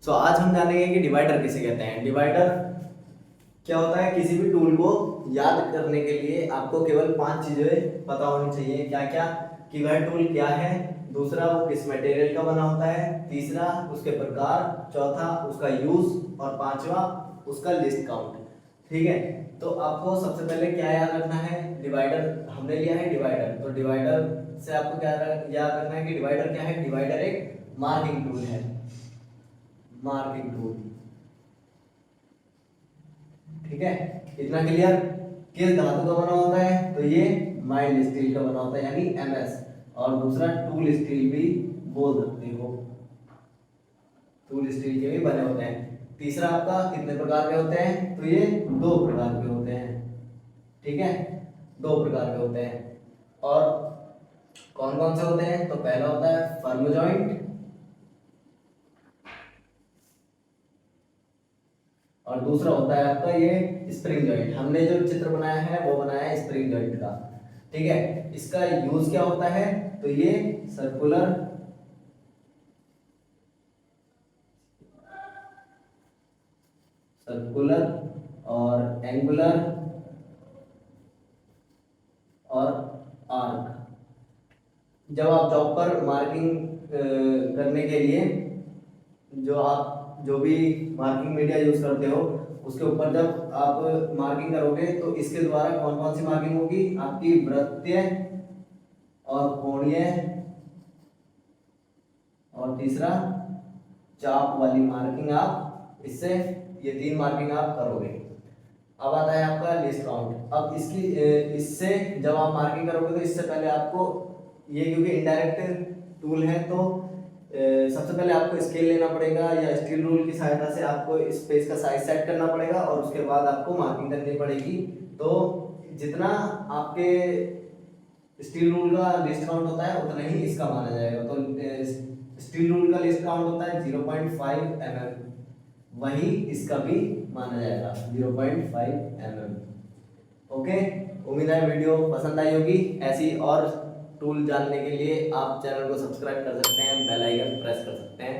सो आज हम जानेंगे कि डिवाइडर किसे कहते हैं। डिवाइडर क्या होता है, किसी भी टूल को याद करने के लिए आपको केवल 5 चीजें पता होनी चाहिए। क्या क्या? कि वह टूल क्या है, दूसरा वो किस मटेरियल का बना होता है, तीसरा उसके प्रकार, चौथा उसका यूज और पांचवा उसका लिस्ट काउंट। ठीक है, तो आपको सबसे पहले क्या याद रखना है, डिवाइडर हमने लिया है डिवाइडर, तो डिवाइडर से आपको क्या याद रखना है कि डिवाइडर क्या है। डिवाइडर एक मार्किंग टूल है, मार्किंग टूल। ठीक है, इतना क्लियर। किस धातु का बना होता है, तो ये माइल्ड स्टील का बना होता है यानी एमएस, और दूसरा टूल स्टील भी बोल सकते हो, टूल स्टील के भी बने होते हैं। तीसरा आपका कितने प्रकार के होते हैं, तो ये 2 प्रकार के होते हैं। ठीक है, 2 प्रकार के होते हैं। और कौन कौन से होते हैं, तो पहला होता है फर्म जॉइंट और दूसरा होता है आपका ये स्प्रिंग जॉइंट। हमने जो चित्र बनाया है वो बनाया है स्प्रिंग जॉइंट का। ठीक है, इसका यूज क्या होता है, तो ये सर्कुलर सर्कुलर और एंगुलर और आर्क। जब आप जॉब पर मार्किंग करने के लिए जो भी मार्किंग मीडिया यूज करते हो उसके ऊपर जब आप मार्किंग करोगे तो इसके द्वारा कौन कौन सी मार्किंग होगी, आपकी वृत्तीय और कोणीय और तीसरा चाप वाली मार्किंग, आप इससे ये 3 मार्किंग आप करोगे। अब आता है आपका लिस्ट काउंट। अब इससे जब आप मार्किंग करोगे तो इससे पहले आपको ये, क्योंकि इनडायरेक्ट टूल है तो सबसे पहले आपको स्केल लेना पड़ेगा या स्टील रूल की सहायता से आपको स्पेस का साइज सेट करना पड़ेगा और उसके बाद आपको मार्किंग करनी पड़ेगी। तो जितना आपके स्टील रूल का लिस्ट काउंट होता है उतना ही इसका माना जाएगा। तो स्टील रूल का लिस्ट काउंट होता है 0.5 mm, वही इसका भी माना जाएगा 0.5 mm। ओके, उम्मीद है वीडियो पसंद आई होगी। ऐसी और टूल जानने के लिए आप चैनल को सब्सक्राइब कर सकते हैं, बेल आइकन प्रेस कर सकते हैं।